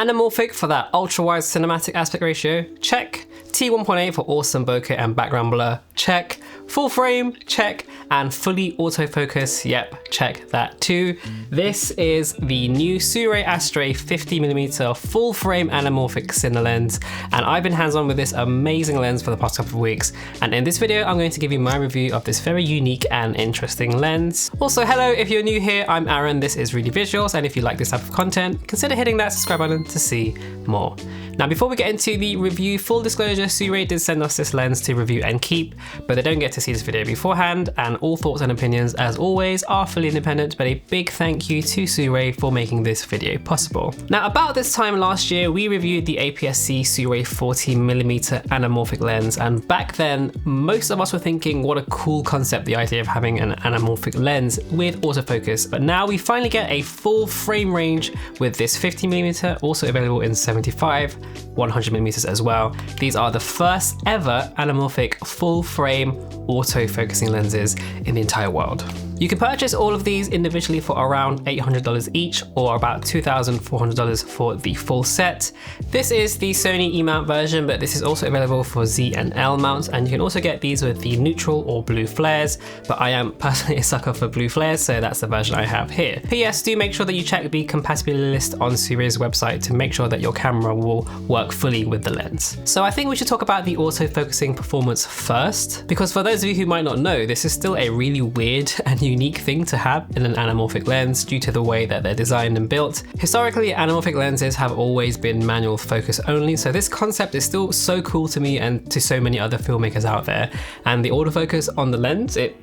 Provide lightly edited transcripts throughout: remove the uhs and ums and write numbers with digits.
Anamorphic for that ultra-wide cinematic aspect ratio, check. T1.8 for awesome bokeh and background blur, check. Full frame, check. And fully autofocus, yep, check that too. This is the new Sirui Astra 50mm full frame anamorphic cine lens, and I've been hands-on with this amazing lens for the past couple of weeks. And in this video, I'm going to give you my review of this very unique and interesting lens. Also, hello, if you're new here, I'm Aaron, this is Really Visuals, and if you like this type of content, consider hitting that subscribe button to see more. Now, before we get into the review, full disclosure, Sirui did send us this lens to review and keep, but they don't get to see this video beforehand, and all thoughts and opinions, as always, are fully independent, but a big thank you to Sirui for making this video possible. Now, about this time last year, we reviewed the APS-C Sirui 50mm anamorphic lens, and back then, most of us were thinking what a cool concept, the idea of having an anamorphic lens with autofocus, but now we finally get a full frame range with this 50mm, also available in 75, 100mm as well. These are the first ever anamorphic full frame auto-focusing lenses in the entire world. You can purchase all of these individually for around $800 each, or about $2,400 for the full set. This is the Sony E-mount version, but this is also available for Z and L mounts, and you can also get these with the neutral or blue flares, but I am personally a sucker for blue flares, so that's the version I have here. PS, do make sure that you check the compatibility list on Sirui's website to make sure that your camera will work fully with the lens. So I think we should talk about the auto-focusing performance first, because for those of you who might not know, this is still a really weird and unique thing to have in an anamorphic lens due to the way that they're designed and built. Historically, anamorphic lenses have always been manual focus only, so this concept is still so cool to me and to so many other filmmakers out there. And the autofocus on the lens, it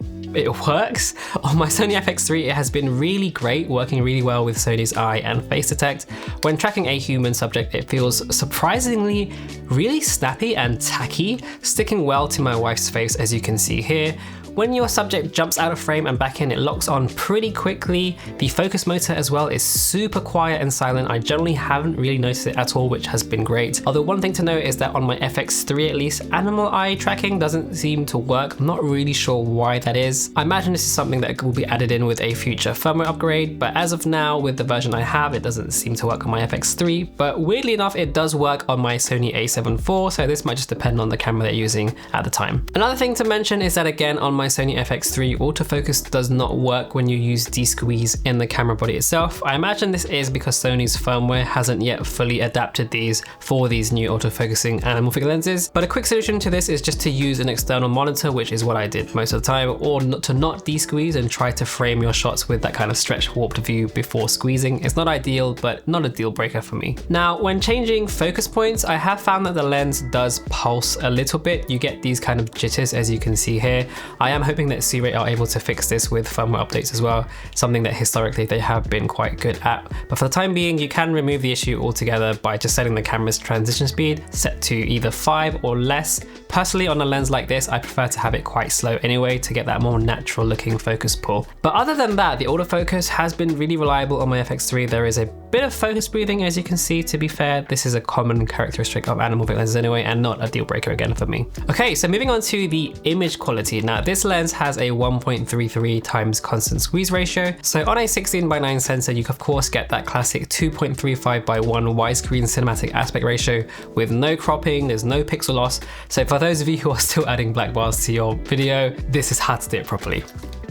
works. On my Sony FX3, it has been really great, working really well with Sony's eye and face detect. When tracking a human subject, it feels surprisingly really snappy and tacky, sticking well to my wife's face, as you can see here. When your subject jumps out of frame and back in, it locks on pretty quickly. The focus motor as well is super quiet and silent. I generally haven't really noticed it at all, which has been great. Although one thing to note is that on my FX3 at least, animal eye tracking doesn't seem to work. I'm not really sure why that is. I imagine this is something that will be added in with a future firmware upgrade, but as of now, with the version I have, it doesn't seem to work on my FX3, but weirdly enough, it does work on my Sony a7 IV, so this might just depend on the camera they're using at the time. Another thing to mention is that again, on my Sony FX3, autofocus does not work when you use de-squeeze in the camera body itself. I imagine this is because Sony's firmware hasn't yet fully adapted these for these new autofocusing anamorphic lenses, but a quick solution to this is just to use an external monitor, which is what I did most of the time, or to not de-squeeze and try to frame your shots with that kind of stretched warped view before squeezing. It's not ideal, but not a deal breaker for me. Now, when changing focus points, I have found that the lens does pulse a little bit. You get these kind of jitters, as you can see here. I am hoping that Sirui are able to fix this with firmware updates as well, something that historically they have been quite good at. But for the time being, you can remove the issue altogether by just setting the camera's transition speed set to either 5 or less. Personally, on a lens like this, I prefer to have it quite slow anyway to get that more natural looking focus pull. But other than that, the autofocus has been really reliable on my FX3. There is a bit of focus breathing, as you can see. To be fair, this is a common characteristic of anamorphic lenses anyway, and not a deal breaker again for me. Okay, so moving on to the image quality. Now, this lens has a 1.33 times constant squeeze ratio. So on a 16:9 sensor, you of course get that classic 2.35:1 widescreen cinematic aspect ratio with no cropping, there's no pixel loss. So for those of you who are still adding black bars to your video, this is how to do it properly.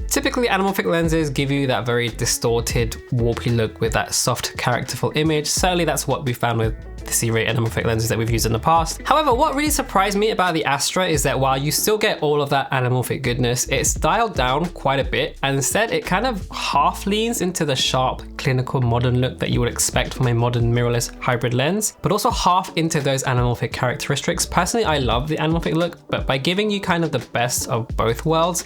Typically, anamorphic lenses give you that very distorted, warpy look with that soft, characterful image. Certainly that's what we found with the Sirui anamorphic lenses that we've used in the past. However, what really surprised me about the Astra is that while you still get all of that anamorphic goodness, it's dialed down quite a bit, and instead it kind of half leans into the sharp, clinical, modern look that you would expect from a modern mirrorless hybrid lens, but also half into those anamorphic characteristics. Personally, I love the anamorphic look, but by giving you kind of the best of both worlds,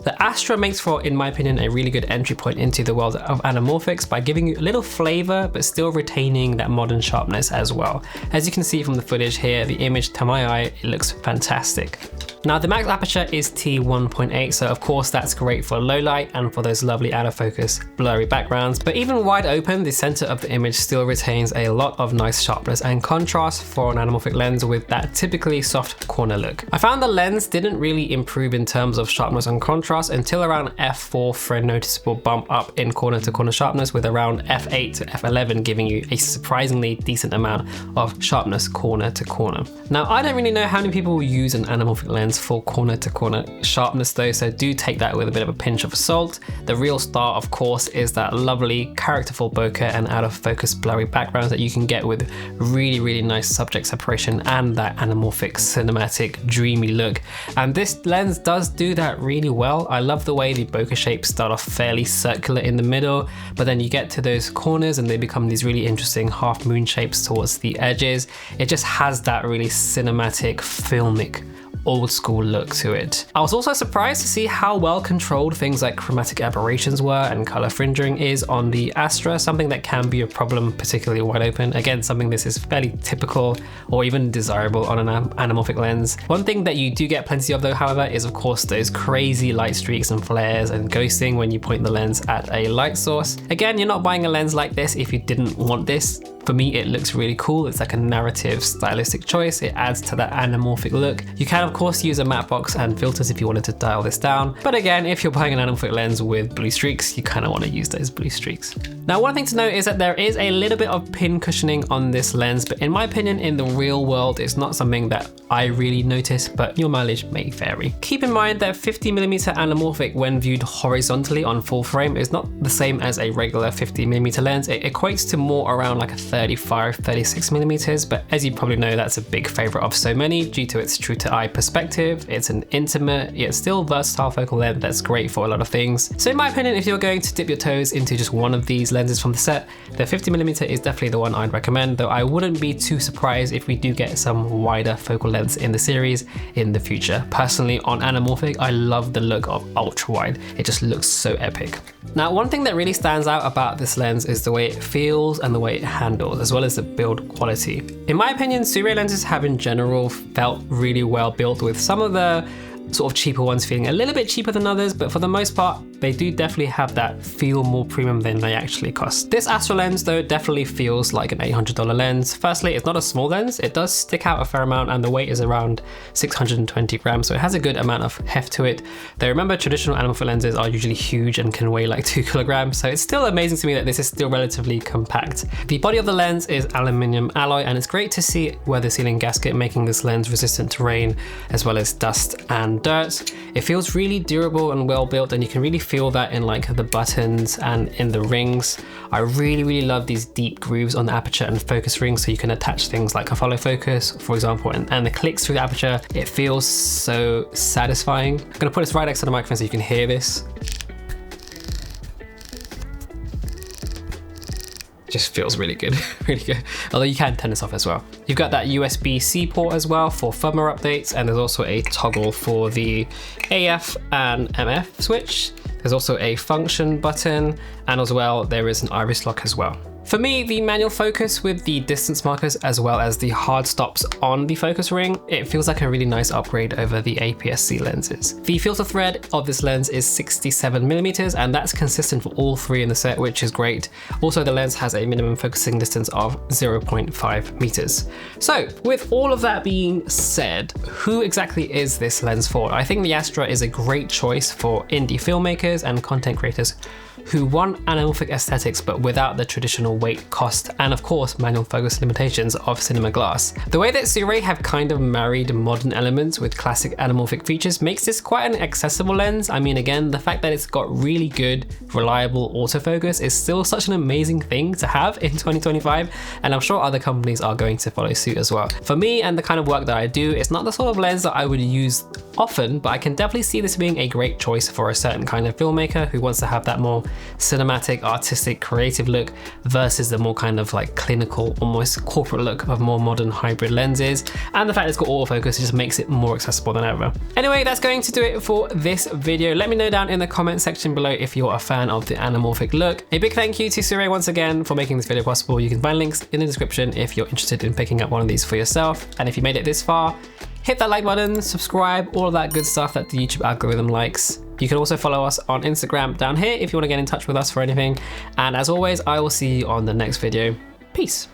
the Astra makes for, in my opinion, a really good entry point into the world of anamorphics by giving you a little flavor, but still retaining that modern sharpness as well. As you can see from the footage here, the image to my eye, it looks fantastic. Now the max aperture is t1.8, so of course that's great for low light and for those lovely out of focus blurry backgrounds, but even wide open, the center of the image still retains a lot of nice sharpness and contrast for an anamorphic lens with that typically soft corner look. I found the lens didn't really improve in terms of sharpness and contrast until around f4 for a noticeable bump up in corner to corner sharpness, with around f8 to f11 giving you a surprisingly decent amount of sharpness corner to corner. Now I don't really know how many people use an anamorphic lens for corner to corner sharpness though, so do take that with a bit of a pinch of salt. The real star of course is that lovely characterful bokeh and out of focus blurry backgrounds that you can get with really nice subject separation and that anamorphic cinematic dreamy look, and this lens does do that really well. I love the way the bokeh shapes start off fairly circular in the middle, but then you get to those corners and they become these really interesting half moon shapes towards the edges. It just has that really cinematic, filmic, old school look to it. I was also surprised to see how well controlled things like chromatic aberrations were and color fringing is on the Astra, something that can be a problem, particularly wide open. Again, something this is fairly typical or even desirable on an anamorphic lens. One thing that you do get plenty of though, however, is of course those crazy light streaks and flares and ghosting when you point the lens at a light source. Again, you're not buying a lens like this if you didn't want this. For me, it looks really cool. It's like a narrative stylistic choice. It adds to that anamorphic look. You can of course use a matte box and filters if you wanted to dial this down. But again, if you're buying an anamorphic lens with blue streaks, you kind of want to use those blue streaks. Now, one thing to note is that there is a little bit of pin cushioning on this lens, but in my opinion, in the real world, it's not something that I really notice, but your mileage may vary. Keep in mind that 50mm anamorphic when viewed horizontally on full frame is not the same as a regular 50mm lens. It equates to more around like a 35-36mm, but as you probably know, that's a big favorite of so many due to its true to eye perspective. It's an intimate yet still versatile focal length that's great for a lot of things. So in my opinion, if you're going to dip your toes into just one of these lenses from the set, the 50mm is definitely the one I'd recommend, though I wouldn't be too surprised if we do get some wider focal lengths in the series in the future. Personally, on anamorphic, I love the look of ultra wide. It just looks so epic. Now, one thing that really stands out about this lens is the way it feels and the way it handles, as well as the build quality. In my opinion, Sirui lenses have in general felt really well built, with some of the sort of cheaper ones feeling a little bit cheaper than others, but for the most part, they do definitely have that feel more premium than they actually cost. This Astra lens though definitely feels like an $800 lens. Firstly, it's not a small lens, it does stick out a fair amount and the weight is around 620 grams, so it has a good amount of heft to it. Though remember, traditional anamorphic lenses are usually huge and can weigh like 2 kilograms, so it's still amazing to me that this is still relatively compact. The body of the lens is aluminium alloy, and it's great to see weather sealing gasket making this lens resistant to rain as well as dust and dirt. It feels really durable and well built, and you can really feel that in like the buttons and in the rings. I really love these deep grooves on the aperture and focus rings, so you can attach things like a follow focus, for example, and the clicks through the aperture. It feels so satisfying. I'm gonna put this right next to the microphone so you can hear this. Just feels really good, really good. Although you can turn this off as well. You've got that USB-C port as well for firmware updates, and there's also a toggle for the AF and MF switch. There's also a function button, and as well, there is an iris lock as well. For me, the manual focus with the distance markers as well as the hard stops on the focus ring, it feels like a really nice upgrade over the APS-C lenses. The filter thread of this lens is 67mm, and that's consistent for all three in the set, which is great. Also, the lens has a minimum focusing distance of 0.5 meters. So with all of that being said, who exactly is this lens for? I think the Astra is a great choice for indie filmmakers and content creators who want anamorphic aesthetics but without the traditional weight, cost, and of course manual focus limitations of cinema glass. The way that Sirui have kind of married modern elements with classic anamorphic features makes this quite an accessible lens. I mean, again, the fact that it's got really good, reliable autofocus is still such an amazing thing to have in 2025, and I'm sure other companies are going to follow suit as well. For me and the kind of work that I do, it's not the sort of lens that I would use often, but I can definitely see this being a great choice for a certain kind of filmmaker who wants to have that more cinematic, artistic, creative look versus the more kind of like clinical, almost corporate look of more modern hybrid lenses. And the fact it's got autofocus just makes it more accessible than ever. Anyway, that's going to do it for this video. Let me know down in the comment section below if you're a fan of the anamorphic look. A big thank you to Sirui once again for making this video possible. You can find links in the description if you're interested in picking up one of these for yourself. And if you made it this far, hit that like button, subscribe, all of that good stuff that the YouTube algorithm likes. You can also follow us on Instagram down here if you want to get in touch with us for anything. And as always, I will see you on the next video. Peace.